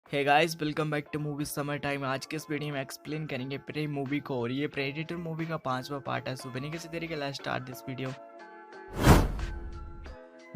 Hey guys, welcome back to movie summer time. आज के इस वीडियो में एक्सप्लेन करेंगे प्रे मूवी को और ये प्रेडेटर मूवी का पांचवा पार्ट है। सो बिना किसी तरीके let's start this video.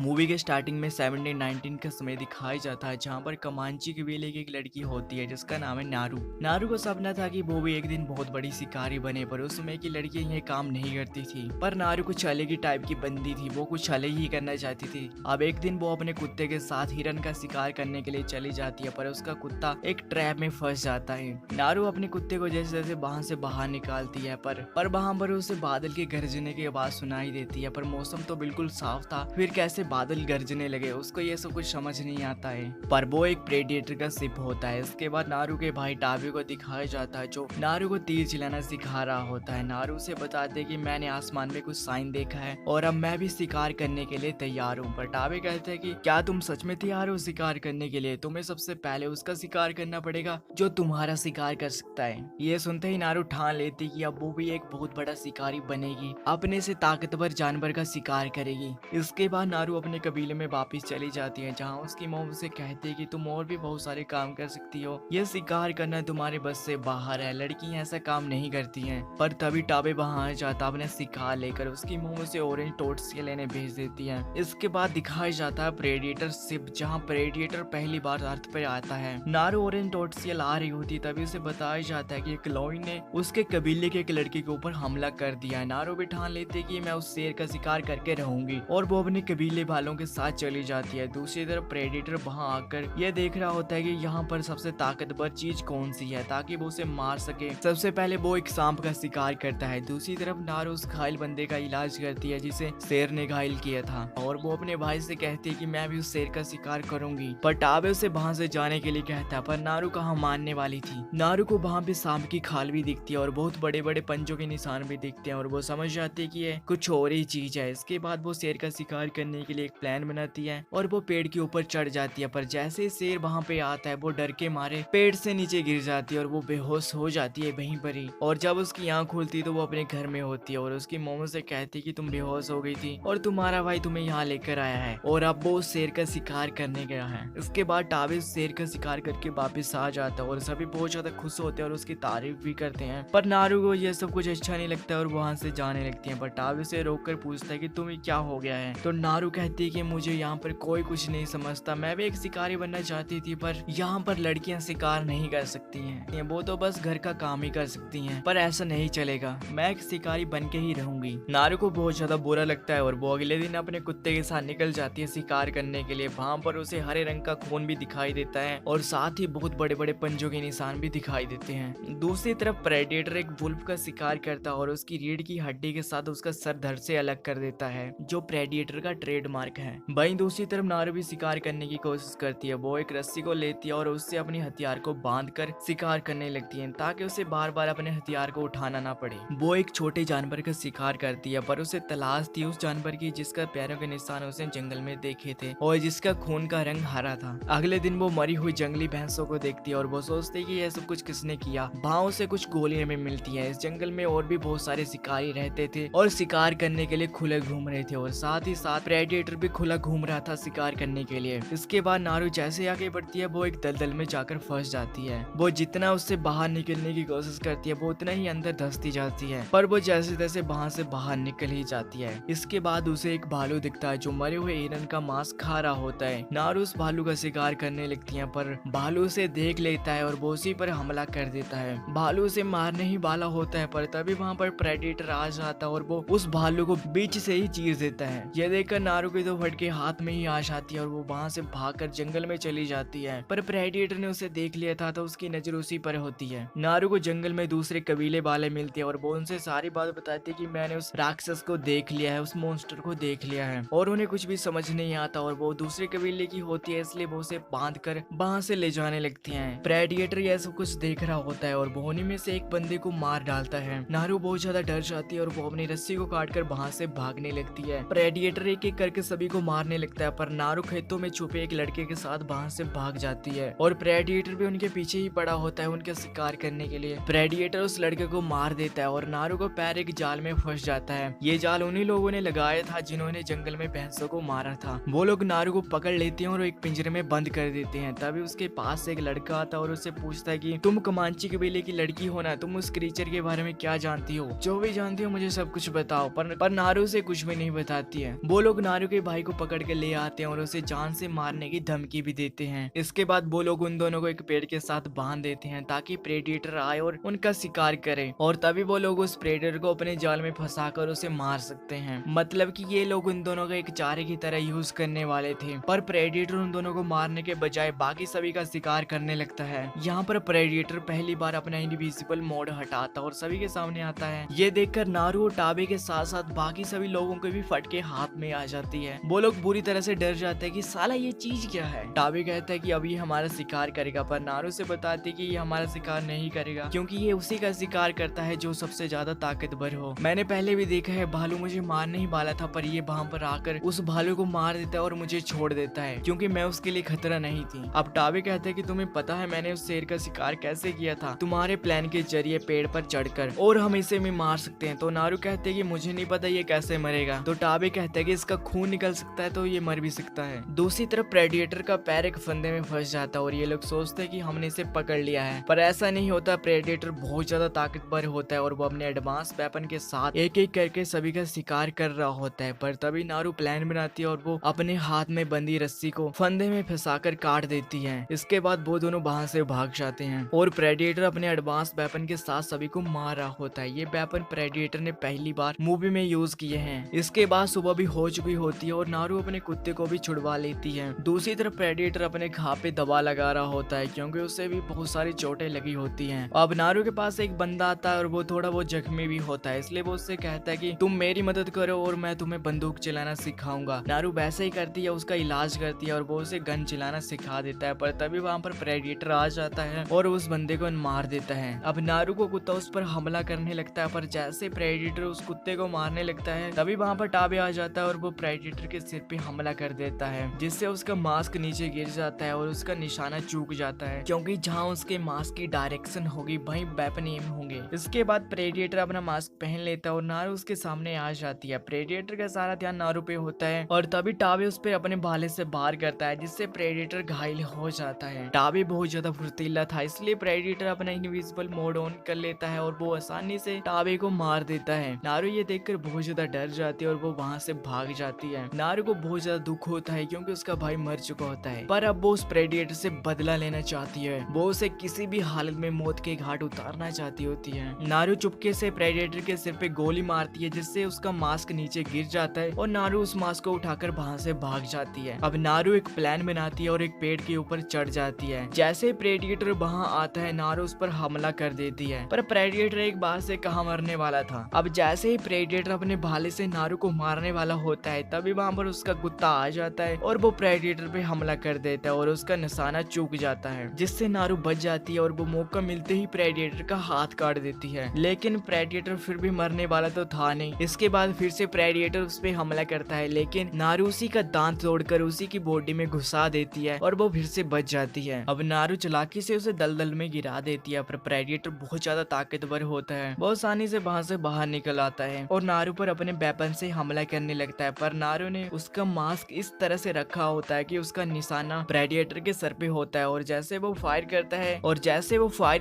Movie के स्टार्टिंग में 1719 का समय दिखाया जाता है, जहाँ पर कमांची कबीले की एक लड़की होती है जिसका नाम है नारू। नारू को सपना था कि वो भी एक दिन बहुत बड़ी शिकारी बने, पर उस समय की लड़की ये काम नहीं करती थी। पर नारू कुछ अलग ही टाइप की बंदी थी, वो कुछ अलग ही करना चाहती थी। अब एक दिन वो अपने कुत्ते के साथ हिरन का शिकार करने के लिए चली जाती है, पर उसका कुत्ता एक ट्रैप में फंस जाता है। नारू अपने कुत्ते को जैसे जैसे वहां से बाहर निकालती है, पर वहां पर उसे बादल के गरजने की आवाज सुनाई देती है। पर मौसम तो बिल्कुल साफ था, फिर कैसे बादल गरजने लगे उसको ये सब कुछ समझ नहीं आता है। पर वो एक प्रेडिएटर का शिप होता है। इसके बाद नारू के भाई टाबे को दिखाया जाता है, जो नारू को तीर चलाना सिखा रहा होता है। नारू से बताते हैं कि मैंने आसमान में कुछ साइन देखा है और अब मैं भी शिकार करने के लिए तैयार हूँ। पर टाबे कहते हैं कि क्या तुम सच में तैयार हो शिकार करने के लिए? तुम्हें सबसे पहले उसका शिकार करना पड़ेगा जो तुम्हारा शिकार कर सकता है। ये सुनते ही नारू ठान लेती कि अब वो भी एक बहुत बड़ा शिकारी बनेगी, अपने से ताकतवर जानवर का शिकार करेगी। इसके बाद नारू अपने कबीले में वापस चली जाती है, जहाँ उसकी मॉम उसे कहती है कि तुम और भी बहुत सारे काम कर सकती हो, ये शिकार करना तुम्हारे बस से बाहर है, लड़कियां ऐसा काम नहीं करती हैं। पर तभी टाबे वहां आ जाता अपने शिकार लेकर। उसकी मॉम उसे ऑरेंज टोट्स के लेने भेज देती है। इसके बाद दिखाया जाता है प्रेडिएटर शिप, जहाँ प्रेडिएटर पहली बार अर्थ पे आता है। नारू ऑरेंज टोट्स ला रही होती तभी उसे बताया जाता है कि क्लोई ने उसके कबीले के एक लड़के के ऊपर हमला कर दिया है। नारू भी ठान लेती है कि मैं उस शेर का शिकार करके रहूंगी और वो अपने कबीले वालों के साथ चली जाती है। दूसरी तरफ प्रेडेटर वहां आकर यह देख रहा होता है कि यहाँ पर सबसे ताकतवर चीज कौन सी है, ताकि वो उसे मार सके। सबसे पहले वो एक सांप का शिकार करता है। दूसरी तरफ नारू उस घायल बंदे का इलाज करती है जिसे शेर ने घायल किया था, और वो अपने भाई से कहती है कि मैं भी उस शेर का शिकार करूंगी। पर टाबे उसे वहां से जाने के लिए कहता है, पर नारू कहाँ मानने वाली थी। नारू को वहां पे सांप की खाल भी दिखती है और बहुत बड़े बड़े पंजों के निशान भी दिखते हैं, और वो समझ जाती है कि ये कुछ और ही चीज है। इसके बाद वो शेर का शिकार करने के लिए एक प्लान बनाती है और वो पेड़ के ऊपर चढ़ जाती है। पर जैसे शेर वहां पे आता है, वो डर के मारे पेड़ से नीचे गिर जाती है और वो बेहोश हो जाती है वहीं पर ही। और जब उसकी आंख खुलती है तो वो अपने घर में होती है और उसकी मोमो से कहती है कि तुम बेहोश हो गई थी और तुम्हारा भाई तुम्हें यहाँ लेकर आया है और अब वो शेर का शिकार करने गया है। इसके बाद टाबे शेर का शिकार करके वापस आ जाता है और सभी बहुत ज्यादा खुश होते हैं और उसकी तारीफ भी करते हैं। पर नारू को ये सब कुछ अच्छा नहीं लगता और वहां से जाने लगती है। पर टाबे से रोक कर पूछता है कि तुम्हें क्या हो गया है? तो नारू कहती है कि मुझे यहाँ पर कोई कुछ नहीं समझता, मैं भी एक शिकारी बनना चाहती थी, पर यहाँ पर लड़कियां शिकार नहीं कर सकती हैं, वो तो बस घर का काम ही कर सकती हैं। पर ऐसा नहीं चलेगा, मैं एक शिकारी बन के ही रहूंगी। नारू को बहुत ज्यादा बुरा लगता है और वो अगले दिन अपने कुत्ते के साथ निकल जाती है शिकार करने के लिए। वहाँ पर उसे हरे रंग का खून भी दिखाई देता है और साथ ही बहुत बड़े बड़े पंजों के निशान भी दिखाई देते हैं। दूसरी तरफ प्रेडेटर एक वुल्फ का शिकार करता है और उसकी रीढ़ की हड्डी के साथ उसका सर धड़ से अलग कर देता है, जो प्रेडेटर का ट्रेडमार्क है। वहीं दूसरी तरफ नारू भी शिकार करने की कोशिश करती है। वो एक रस्सी को लेती है और उससे अपने हथियार को बांधकर शिकार करने लगती है, ताकि उसे बार बार अपने हथियार को उठाना ना पड़े। वो एक छोटे जानवर का शिकार करती है, पर उसे तलाश थी उस जानवर की जिसका पैरों के निशान उसे जंगल में देखे थे और जिसका खून का रंग हरा था। अगले दिन वो मरी हुई जंगली भैंसों को देखती है और वो सोचती है कि यह सब कुछ किसने किया। भाव से कुछ गोलियां में मिलती है। इस जंगल में और भी बहुत सारे शिकारी रहते थे और शिकार करने के लिए खुले घूम रहे थे, और साथ ही साथ प्रेडेटर भी खुला घूम रहा था शिकार करने के लिए। इसके बाद नारू जैसे आगे बढ़ती है, वो एक दलदल में जाकर फंस जाती है। वो जितना उससे बाहर निकलने की कोशिश करती है, वो उतना ही अंदर धंसती जाती है, पर वो जैसे तैसे वहां से बाहर निकल ही जाती है। इसके बाद उसे एक भालू दिखता है जो मरे हुए हिरन का मांस खा रहा होता है। नारू उस भालू का शिकार करने लगती है, पर भालू उसे देख लेता है और वो उसी पर हमला कर देता है। भालू उसे मारने ही वाला होता है, पर तभी वहाँ पर प्रेडेटर आ जाता है और वो उस भालू को बीच से ही चीर देता है। यह देखकर नारू की तो फटके हाथ में ही आ जाती है और वो वहाँ से भागकर जंगल में चली जाती है। पर प्रेडेटर ने उसे देख लिया था तो उसकी नजर उसी पर होती है। नारू को जंगल में दूसरे कबीले वाले मिलते हैं और वो उनसे सारी बात बताती है कि मैंने उस राक्षस को देख लिया है, उस मॉन्स्टर को देख लिया है, और उन्हें कुछ भी समझ नहीं आता और वो दूसरे कबीले की होती है, इसलिए वो उसे बांध कर वहाँ से ले जाने लगती है। प्रेडेटर यह सब कुछ देख रहा होता है और वो उन्हीं में से एक बंदे को मार डालता है। नारू बहुत ज्यादा डर जाती है और वो अपनी रस्सी को काट कर वहाँ से भागने लगती है। प्रेडेटर एक एक करके के सभी को मारने लगता है, पर नारू खेतों में छुपे एक लड़के के साथ वहां से भाग जाती है और प्रेडिएटर भी उनके पीछे ही पड़ा होता है उनका शिकार करने के लिए। प्रेडिएटर उस लड़के को मार देता है और नारू का पैर एक जाल में फंस जाता है। ये जाल उन्हीं लोगों ने लगाया था जिन्होंने जंगल में भैंसों को मारा था। वो लोग नारू को पकड़ लेते हैं और एक पिंजरे में बंद कर देते हैं। तभी उसके पास एक लड़का आता है और उससे पूछता है कि तुम कमांची कबीले की लड़की हो ना, तुम उस क्रीचर के बारे में क्या जानती हो? जो भी जानती हो मुझे सब कुछ बताओ। पर नारू से कुछ भी नहीं बताती है। वो लोग नारू के भाई को पकड़ के ले आते हैं और उसे जान से मारने की धमकी भी देते हैं। इसके बाद वो लोग उन दोनों को एक पेड़ के साथ बांध देते हैं ताकि प्रेडिएटर आए और उनका शिकार करे, और तभी वो लोग उस प्रेडिएटर को अपने जाल में फंसाकर उसे मार सकते हैं। मतलब कि ये लोग उन दोनों को एक चारे की तरह यूज करने वाले थे, पर प्रेडिएटर उन दोनों को मारने के बजाय बाकी सभी का शिकार करने लगता है। यहाँ पर प्रेडिएटर पहली बार अपना इनविजिबल मोड हटाता और सभी के सामने आता है। ये देखकर नारू और टाबे के साथ साथ बाकी सभी लोगों को भी फटके हाथ में आ जाती है। वो लोग बुरी तरह से डर जाते हैं कि साला ये चीज क्या है। टाबे कहता है कि अब ये हमारा शिकार करेगा, पर नारू से बताती है कि ये हमारा शिकार नहीं करेगा क्योंकि ये उसी का शिकार करता है जो सबसे ज्यादा ताकतवर हो। मैंने पहले भी देखा है, भालू मुझे मारने ही वाला था पर ये वहां पर आकर उस भालू को मार देता है और मुझे छोड़ देता है क्योंकि मैं उसके लिए खतरा नहीं थी। अब टाबे कहते हैं कि तुम्हें पता है मैंने उस शेर का शिकार कैसे किया था? तुम्हारे प्लान के जरिए पेड़ पर चढ़कर, और हम इसे भी मार सकते हैं। तो नारू कहते हैं कि मुझे नहीं पता ये कैसे मरेगा। तो टाबे कहते हैं कि इसका खून निकल सकता है तो ये मर भी सकता है। दूसरी तरफ प्रेडिएटर का पैर एक फंदे में फंस जाता है और ये लोग सोचते हैं कि हमने इसे पकड़ लिया है, पर ऐसा नहीं होता। प्रेडिएटर बहुत ज्यादा ताकतवर होता है और वो अपने एडवांस वेपन के साथ एक एक करके सभी का शिकार कर रहा होता है। पर तभी नारू प्लान बनाती है और वो अपने हाथ में बंदी रस्सी को फंदे में फंसाकर काट देती है। इसके बाद वो दोनों वहां से भाग जाते हैं और प्रेडिएटर अपने एडवांस वेपन के साथ सभी को मार रहा होता है। ये वेपन प्रेडिएटर ने पहली बार मूवी में यूज किए हैं। इसके बाद सुबह भी हो चुकी होती है और नारू अपने कुत्ते को भी छुड़वा लेती है। दूसरी तरफ प्रेडिएटर अपने घाव पे दवा लगा रहा होता है क्योंकि उसे भी बहुत सारी चोटें लगी होती हैं। अब नारू के पास एक बंदा आता है और वो थोड़ा वो जख्मी भी होता है, इसलिए वो उससे कहता है कि तुम मेरी मदद करो और मैं तुम्हें बंदूक चलाना सिखाऊंगा। नारू वैसे ही करती है, उसका इलाज करती है और वो उसे गन चलाना सिखा देता है। पर तभी वहाँ पर प्रेडिएटर आ जाता है और उस बंदे को मार देता है। अब नारू को कुत्ता उस पर हमला करने लगता है, पर जैसे प्रेडिएटर उस कुत्ते को मारने लगता है तभी वहाँ पर टाबे आ जाता है और वो प्रेडिएटर के सिर पे हमला कर देता है, जिससे उसका मास्क नीचे गिर जाता है और उसका निशाना चूक जाता है क्योंकि जहाँ उसके मास्क की डायरेक्शन होगी वहीं वेपन एम होंगे। इसके बाद प्रेडिएटर अपना मास्क पहन लेता है और नारू उसके सामने आ जाती है। प्रेडिएटर का सारा ध्यान नारू पे होता है और तभी टाबे उस पर अपने भाले से वार करता है, जिससे प्रेडिएटर घायल हो जाता है। टाबे बहुत ज्यादा फुर्तीला था, इसलिए प्रेडिएटर अपना इनविजिबल मोड ऑन कर लेता है और वो आसानी से टाबे को मार देता है। नारू ये देखकर बहुत ज्यादा डर जाती है और वो वहाँ से भाग जाती है। नारू को बहुत ज्यादा दुख होता है क्योंकि उसका भाई मर चुका होता है, पर अब वो उस प्रेडिएटर से बदला लेना चाहती है। वो उसे किसी भी हालत में मौत के घाट उतारना चाहती होती है। नारू चुपके से प्रेडिएटर के सिर पे गोली मारती है, जिससे उसका मास्क नीचे गिर जाता है और नारू उस मास्क को उठाकर वहाँ से भाग जाती है। अब नारू एक प्लान बनाती है और एक पेड़ के ऊपर चढ़ जाती है। जैसे प्रेडिएटर वहाँ आता है नारू उस पर हमला कर देती है, पर प्रेडिएटर एक बार से कहाँ मरने वाला था। अब जैसे ही प्रेडिएटर अपने भाले से नारू को मारने वाला होता है तभी वहाँ पर उसका कुत्ता आ जाता है और वो प्रेडिएटर पे हमला कर देता है और उसका निशाना चूक जाता है, जिससे नारू बच जाती है और वो मौका मिलते ही प्रेडिएटर का हाथ काट देती है। लेकिन प्रेडिएटर फिर भी मरने वाला तो था नहीं। इसके बाद फिर से प्रेडिएटर उस पे हमला करता है, लेकिन नारू उसी का दांत तोड़कर उसी की बॉडी में घुसा देती है और वो फिर से बच जाती है। अब नारू चालाकी से उसे दलदल में गिरा देती है, पर प्रेडिएटर बहुत ज्यादा ताकतवर होता है, बहुत आसानी से वहाँ से बाहर निकल आता है और नारू पर अपने वेपन से हमला करने लगता है। पर नारू ने उसका मास्क इस तरह से रखा होता है कि उसका निशाना प्रेडिएटर के सर पे होता है और जैसे वो फायर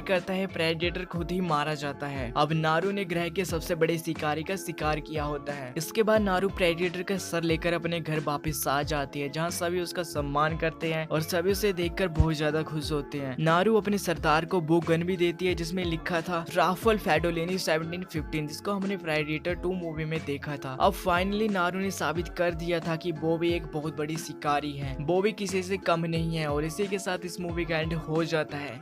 करता है प्रेडिएटर खुद ही मारा जाता है। अब नारू ने ग्रह के सबसे बड़े शिकारी का शिकार किया होता है। इसके बाद नारू प्रेडिएटर का सर लेकर अपने घर वापस आ जाती है, जहाँ सभी उसका सम्मान करते हैं और सभी उसे देखकर बहुत ज्यादा खुश होते हैं। नारू अपने सरदार को वो गन भी देती है जिसमें लिखा था राफेल फेडोलिनी 1715, जिसको हमने प्रेडिएटर 2 मूवी में देखा था। अब फाइनली नारू ने साबित कर दिया था कि वो भी एक बहुत बड़ी शिकारी है, वो भी किसी से कम नहीं है, और इसी के साथ इस मूवी का एंड हो जाता है।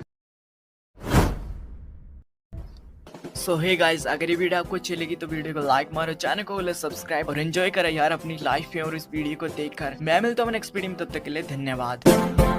सो हे गाइस, अगर ये वीडियो आपको अच्छी लगी तो वीडियो को लाइक मारो, चैनल को सब्सक्राइब और एंजॉय करो यार अपनी लाइफ में और इस वीडियो को देखकर। मैं मिलता हूँ नेक्स्ट वीडियो में, तब तक के लिए धन्यवाद।